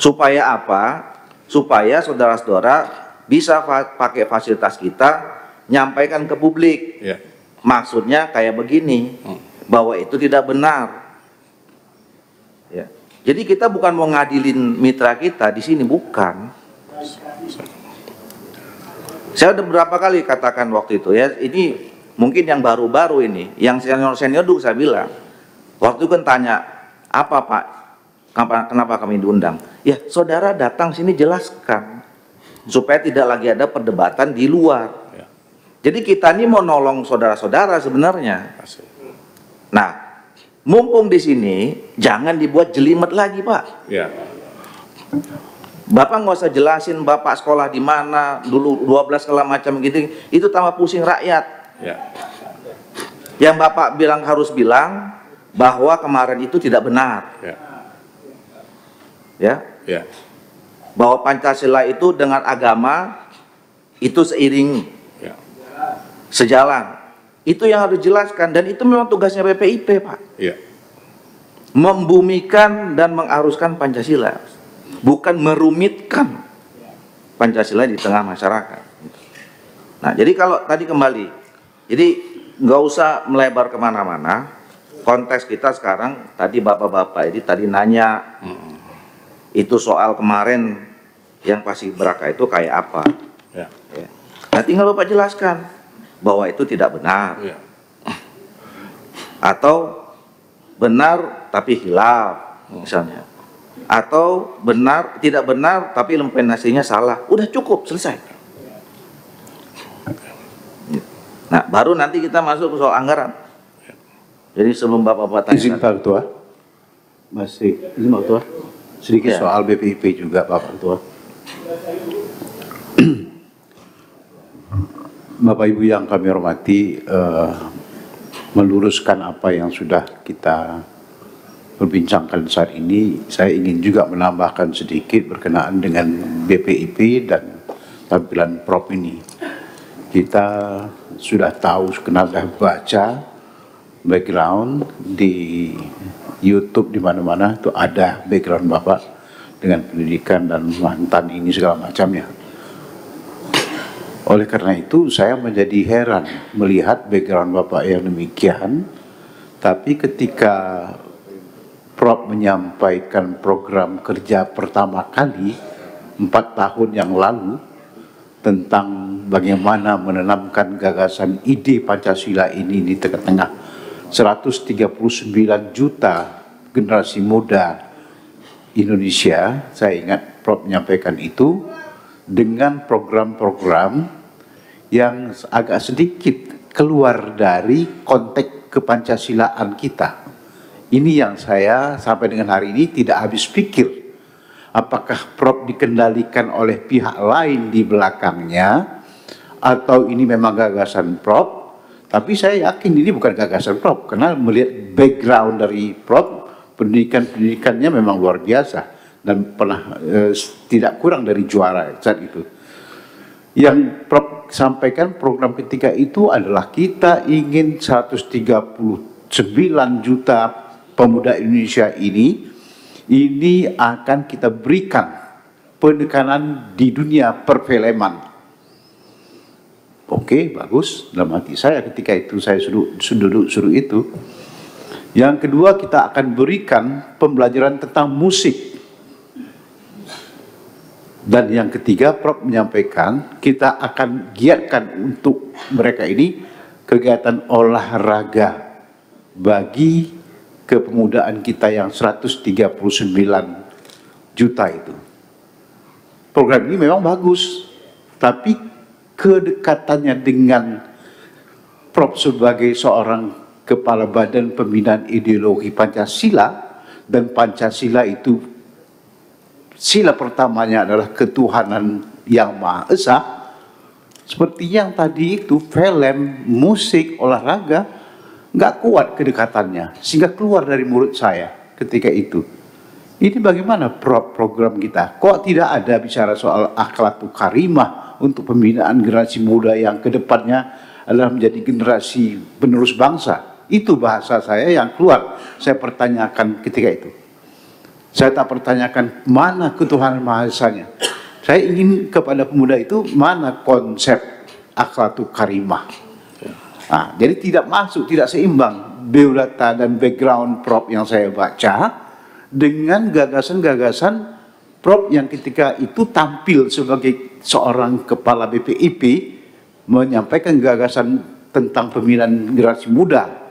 Supaya apa? Supaya saudara-saudara bisa pakai fasilitas kita, nyampaikan ke publik. Ya. Maksudnya kayak begini, bahwa itu tidak benar. Ya. Jadi kita bukan mau ngadilin mitra kita di sini, bukan. Saya udah berapa kali katakan waktu itu ya, ini mungkin yang baru-baru ini, yang senior-senior dulu saya bilang, waktu itu kan tanya, apa Pak, kenapa kami diundang? Ya saudara datang sini jelaskan, supaya tidak lagi ada perdebatan di luar. Ya. Jadi kita ini mau nolong saudara-saudara sebenarnya. Nah, mumpung di sini, jangan dibuat jelimet lagi Pak. Ya. Bapak nggak usah jelasin Bapak sekolah di mana, dulu 12 segala macam gitu, itu tambah pusing rakyat. Ya. Yang Bapak bilang harus bilang bahwa kemarin itu tidak benar. Ya. Ya. Ya. Bahwa Pancasila itu dengan agama itu seiring, Ya. sejalan. Itu yang harus dijelaskan, dan itu memang tugasnya BPIP Pak. Ya. Membumikan dan mengaruskan Pancasila, bukan merumitkan Pancasila di tengah masyarakat. Nah, jadi kalau tadi kembali, jadi nggak usah melebar kemana-mana. Konteks kita sekarang, tadi bapak-bapak ini tadi nanya, itu soal kemarin yang pasti beraka itu kayak apa? Ya. Ya. Nah, tinggal Bapak jelaskan bahwa itu tidak benar, Ya. atau benar tapi hilaf misalnya, atau benar tidak benar tapi implementasinya salah. Udah cukup, selesai. Nah, baru nanti kita masuk ke soal anggaran. Jadi sebelum Bapak-bapak tanya, Izin Pak Ketua, masih izin Pak Ketua, sedikit Ya. soal BPIP juga Pak Ketua. Bapak Ibu yang kami hormati, meluruskan apa yang sudah kita perbincangkan saat ini, saya ingin juga menambahkan sedikit berkenaan dengan BPIP dan tampilan Prof ini. Kita sudah tahu, sudah baca background di YouTube di mana-mana itu ada background Bapak dengan pendidikan dan mantan ini segala macamnya. Oleh karena itu saya menjadi heran melihat background Bapak yang demikian, tapi ketika Prof menyampaikan program kerja pertama kali 4 tahun yang lalu tentang bagaimana menanamkan gagasan ide Pancasila ini di tengah-tengah 139 juta generasi muda Indonesia, saya ingat Prof menyampaikan itu dengan program-program yang agak sedikit keluar dari konteks kepancasilaan kita. Ini yang saya sampai dengan hari ini tidak habis pikir. Apakah Prof dikendalikan oleh pihak lain di belakangnya, atau ini memang gagasan Prof? Tapi saya yakin ini bukan gagasan Prof, karena melihat background dari Prof, pendidikannya memang luar biasa dan pernah tidak kurang dari juara saat itu. Yang Prof sampaikan program ketiga itu adalah kita ingin 139 juta pemuda Indonesia ini akan kita berikan penekanan di dunia perfilman. Oke, bagus. Dalam hati saya ketika itu saya suruh itu. Yang kedua, kita akan berikan pembelajaran tentang musik. Dan yang ketiga, Prof menyampaikan kita akan giatkan untuk mereka ini kegiatan olahraga bagi kepemudaan kita yang 139 juta itu. Program ini memang bagus, tapi kedekatannya dengan Prof sebagai seorang kepala badan pembinaan ideologi Pancasila, dan Pancasila itu sila pertamanya adalah ketuhanan yang Maha Esa, seperti yang tadi itu film, musik, olahraga nggak kuat kedekatannya sehingga keluar dari mulut saya ketika itu. Ini bagaimana program kita? Kok tidak ada bicara soal akhlakul karimah untuk pembinaan generasi muda yang kedepannya adalah menjadi generasi penerus bangsa? Itu bahasa saya yang keluar. Saya pertanyakan ketika itu. Saya tak pertanyakan mana ketuhanan Maha Esanya. Saya ingin kepada pemuda itu mana konsep akhlakul karimah. Nah, jadi tidak masuk, tidak seimbang biodata dan background Prof yang saya baca dengan gagasan-gagasan Prof yang ketika itu tampil sebagai seorang kepala BPIP menyampaikan gagasan tentang pembinaan generasi muda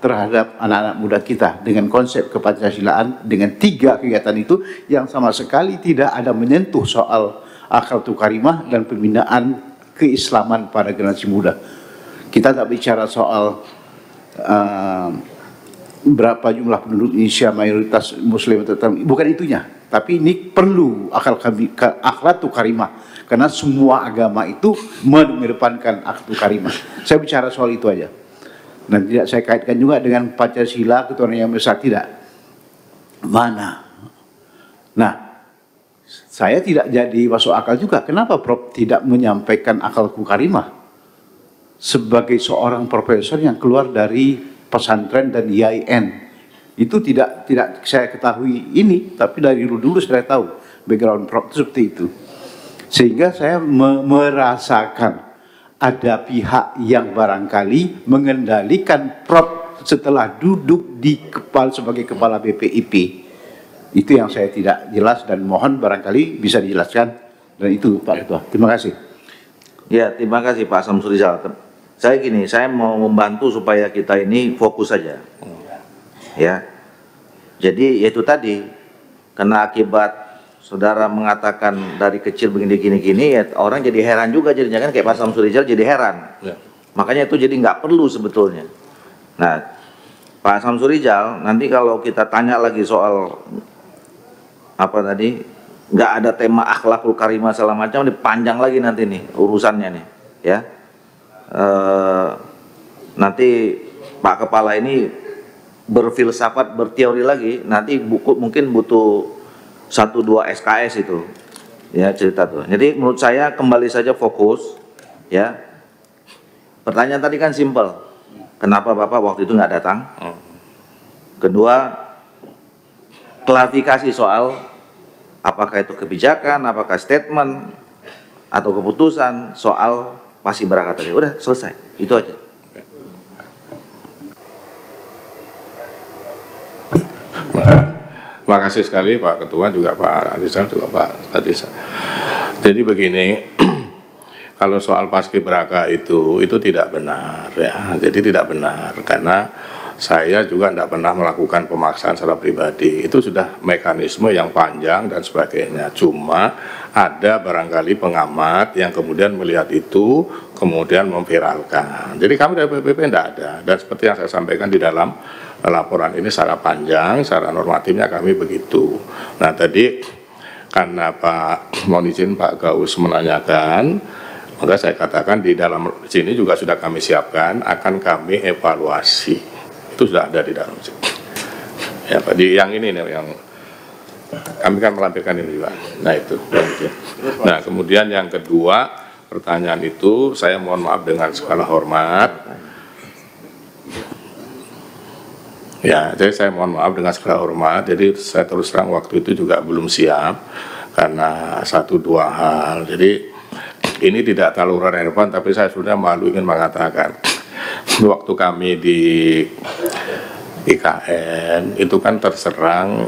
terhadap anak-anak muda kita dengan konsep kepancasilaan dengan 3 kegiatan itu yang sama sekali tidak ada menyentuh soal akhlakul karimah dan pembinaan keislaman pada generasi muda. Kita tak bicara soal berapa jumlah penduduk Indonesia mayoritas muslim atau bukan itunya, tapi ini perlu akhlakul karimah karena semua agama itu mengedepankan akhlakul karimah. Saya bicara soal itu aja. Dan tidak saya kaitkan juga dengan Pancasila ketuhanan yang besar, tidak. Mana? Nah, saya tidak jadi masuk akal juga. Kenapa Prof tidak menyampaikan akhlakul karimah sebagai seorang profesor yang keluar dari pesantren dan IAIN? Itu tidak saya ketahui ini, tapi dari dulu saya tahu background Prof seperti itu. Sehingga saya merasakan ada pihak yang barangkali mengendalikan Prof setelah duduk di sebagai kepala BPIP. Itu yang saya tidak jelas dan mohon barangkali bisa dijelaskan. Dan itu Pak Ketua. Terima kasih. Ya, terima kasih Pak Samsuri Rizal. Saya mau membantu supaya kita ini fokus saja. Ya. Jadi yaitu tadi, karena akibat saudara mengatakan dari kecil begini-gini, ya orang jadi heran juga jadinya kan, kayak Pak Samsuri Rizal jadi heran. Ya. Makanya itu jadi nggak perlu sebetulnya. Nah, Pak Samsuri Rizal, nanti kalau kita tanya lagi soal apa tadi, nggak ada tema akhlakul karimah segala macam, ini panjang lagi nanti nih urusannya nih, ya. Nanti Pak Kepala ini berfilsafat, berteori lagi, nanti mungkin butuh 1-2 SKS itu, ya cerita tuh. Jadi menurut saya kembali saja fokus, ya. Pertanyaan tadi kan simpel, kenapa Bapak waktu itu nggak datang? Kedua, klarifikasi soal apakah itu kebijakan, apakah statement atau keputusan soal Paskibraka tadi. Udah selesai, itu aja. Terima kasih sekali Pak Ketua, juga Pak Rizal, juga Pak Tadisa. Jadi begini, kalau soal Paskibraka itu tidak benar ya. Jadi tidak benar karena saya juga tidak pernah melakukan pemaksaan secara pribadi. Itu sudah mekanisme yang panjang dan sebagainya. Cuma ada barangkali pengamat yang kemudian melihat itu kemudian memviralkan. Jadi kami dari PPP tidak ada. Dan seperti yang saya sampaikan di dalam laporan ini secara panjang, secara normatifnya kami begitu. Nah tadi karena Pak, mohon izin Pak Gaus menanyakan, maka saya katakan di dalam sini juga sudah kami siapkan, akan kami evaluasi. Itu sudah ada di dalam sini. Ya Pak, di yang ini nih, yang kami kan melampirkan ini juga. Nah itu. Nah kemudian yang kedua, pertanyaan itu saya mohon maaf dengan segala hormat. Ya, jadi saya mohon maaf dengan segala hormat. Jadi saya terus terang waktu itu juga belum siap karena 1-2 hal. Jadi ini tidak terlalu relevan, tapi saya sudah malu ingin mengatakan waktu kami di IKN itu kan terserang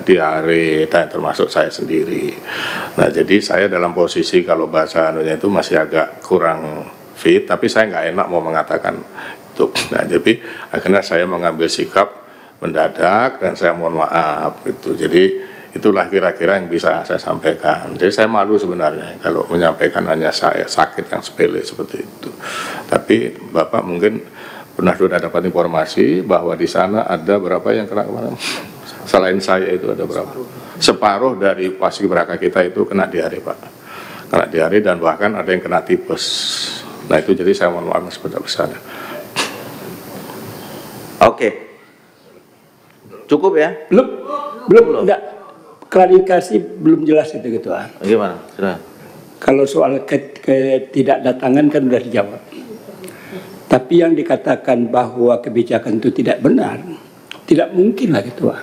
diare dan termasuk saya sendiri. Nah, jadi saya dalam posisi kalau bahasa anunya itu masih agak kurang fit, tapi saya nggak enak mau mengatakan. Nah, jadi akhirnya saya mengambil sikap mendadak dan saya mohon maaf gitu. Jadi itulah kira-kira yang bisa saya sampaikan. Jadi saya malu sebenarnya kalau menyampaikan hanya saya sakit yang sepele seperti itu. Tapi Bapak mungkin pernah sudah dapat informasi bahwa di sana ada berapa yang kena kemarin? Selain saya itu ada berapa? Separuh dari Paskibraka kita itu kena diare Pak. Kena diare dan bahkan ada yang kena tipes. Nah itu jadi saya mohon maaf sebesar-besarnya. Oke, cukup ya? Belum. Enggak, klarifikasi belum jelas itu Ketua. Bagaimana? Sudah. Kalau soal ketidakdatangan kan sudah dijawab. Tapi yang dikatakan bahwa kebijakan itu tidak benar, tidak mungkin lah Ketua.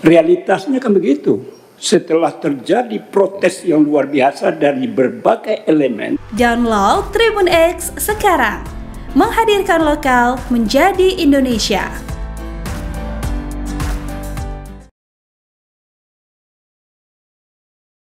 Realitasnya kan begitu. Setelah terjadi protes yang luar biasa dari berbagai elemen. Download Tribun X sekarang. Menghadirkan lokal menjadi Indonesia.